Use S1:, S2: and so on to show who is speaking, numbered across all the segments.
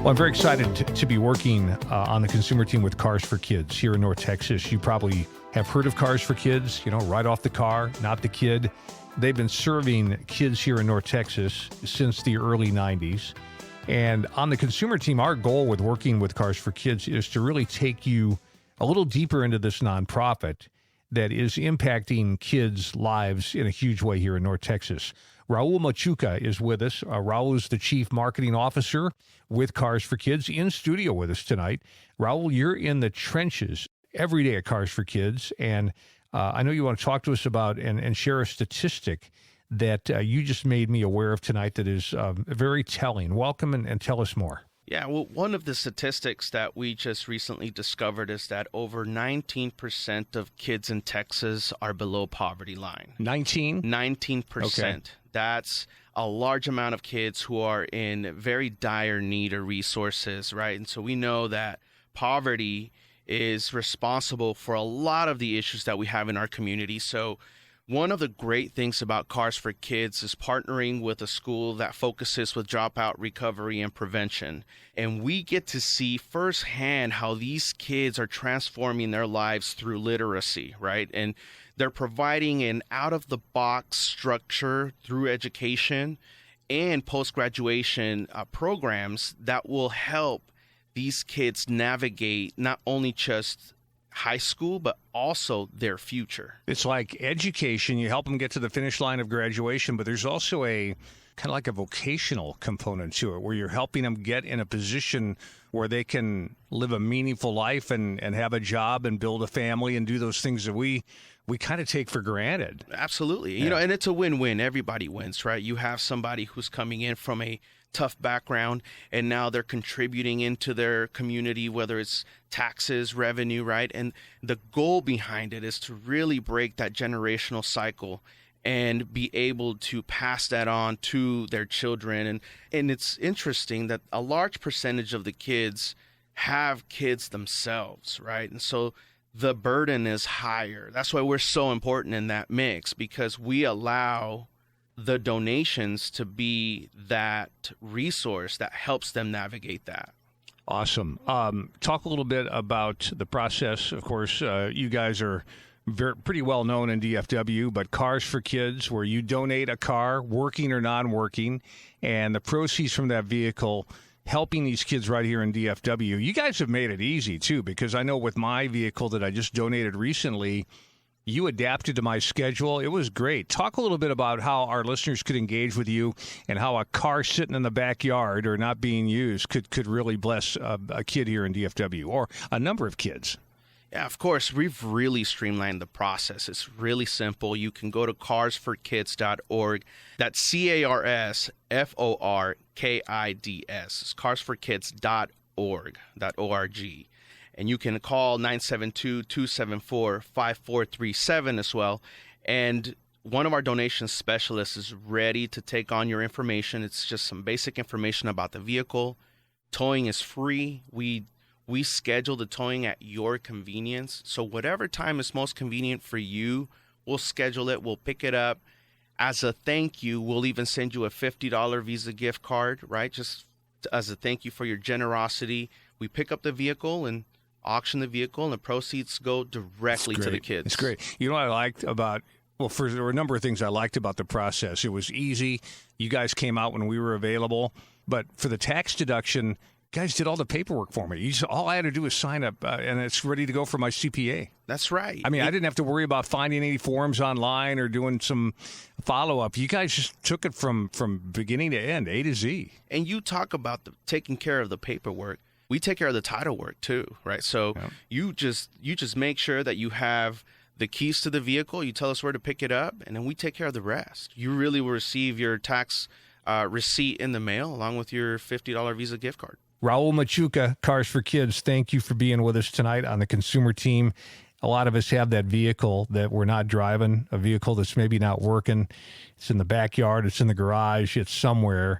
S1: Well, I'm very excited to be working on the consumer team with Cars for Kids here in North Texas. You probably have heard of Cars for Kids, right off the car, not the kid. They've been serving kids here in North Texas since the early 90s. And on the consumer team, our goal with working with Cars for Kids is to really take you a little deeper into this nonprofit that is impacting kids' lives in a huge way here in North Texas. Raul Machuca is with us. Raul is the Chief Marketing Officer with Cars for Kids in studio with us tonight. Raul, you're in the trenches every day at Cars for Kids, and I know you want to talk to us about and share a statistic that you just made me aware of tonight that is very telling. Welcome and tell us more.
S2: Yeah, well, one of the statistics that we just recently discovered is that over 19% of kids in Texas are below poverty line. 19%. Okay. That's a large amount of kids who are in very dire need of resources, right? And so we know that poverty is responsible for a lot of the issues that we have in our community. So one of the great things about Cars for Kids is partnering with a school that focuses with dropout recovery and prevention. And we get to see firsthand how these kids are transforming their lives through literacy, right? And they're providing an out-of-the-box structure through education and post-graduation programs that will help these kids navigate not only just high school, but also their future.
S1: It's like education. You help them get to the finish line of graduation, but there's also a kind of like a vocational component to it where you're helping them get in a position where they can live a meaningful life and have a job and build a family and do those things that we kind of take for granted.
S2: Absolutely. Yeah. And it's a win-win. Everybody wins, right? You have somebody who's coming in from a tough background, and now they're contributing into their community, whether it's taxes, revenue, right? And the goal behind it is to really break that generational cycle and be able to pass that on to their children. And it's interesting that a large percentage of the kids have kids themselves, right? And so the burden is higher. That's why we're so important in that mix, because we allow the donations to be that resource that helps them navigate that.
S1: Awesome. Talk a little bit about the process. Of course, you guys are pretty well known in DFW, but Cars for Kids, where you donate a car, working or non-working, and the proceeds from that vehicle helping these kids right here in DFW. You guys have made it easy, too, because I know with my vehicle that I just donated recently, you adapted to my schedule. It was great. Talk a little bit about how our listeners could engage with you and how a car sitting in the backyard or not being used could really bless a kid here in DFW or a number of kids.
S2: Yeah, of course. We've really streamlined the process. It's really simple. You can go to carsforkids.org. That's carsforkids. It's carsforkids.org. And you can call 972-274-5437 as well. And one of our donation specialists is ready to take on your information. It's just some basic information about the vehicle. Towing is free. We schedule the towing at your convenience. So whatever time is most convenient for you, we'll schedule it. We'll pick it up. As a thank you, we'll even send you a $50 Visa gift card, right? Just as a thank you for your generosity. We pick up the vehicle and auction the vehicle, and the proceeds go directly to the kids.
S1: It's great. You know what I liked about, there were a number of things I liked about the process. It was easy. You guys came out when we were available. But for the tax deduction, you guys did all the paperwork for me. All I had to do was sign up, and it's ready to go for my CPA.
S2: That's right.
S1: I mean, I didn't have to worry about finding any forms online or doing some follow-up. You guys just took it from beginning to end, A to Z.
S2: And you talk about taking care of the paperwork. We take care of the title work too, right? So yeah. you just make sure that you have the keys to the vehicle. You tell us where to pick it up, and then we take care of the rest. You really will receive your tax receipt in the mail along with your $50 Visa gift card.
S1: Raul Machuca, Cars for Kids, thank you for being with us tonight on the consumer team. A lot of us have that vehicle that we're not driving, a vehicle that's maybe not working. It's in the backyard, it's in the garage, it's somewhere.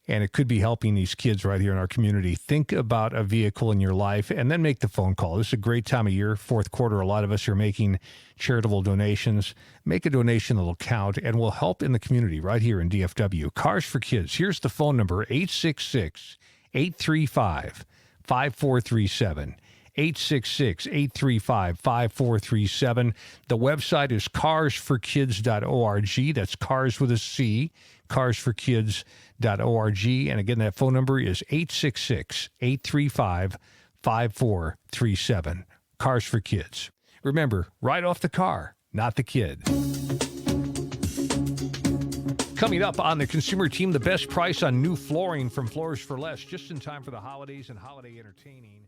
S1: And it could be helping these kids right here in our community. Think about a vehicle in your life and then make the phone call. This is a great time of year, fourth quarter. A lot of us are making charitable donations. Make a donation that'll count and will help in the community right here in DFW. Cars for Kids. Here's the phone number, 866 866-835-5437. 866-835-5437. The website is carsforkids.org. That's cars with a C, carsforkids.org. And again, that phone number is 866-835-5437. Cars for Kids. Remember, right off the car, not the kid. Coming up on the Consumer Team, the best price on new flooring from Floors for Less, just in time for the holidays and holiday entertaining.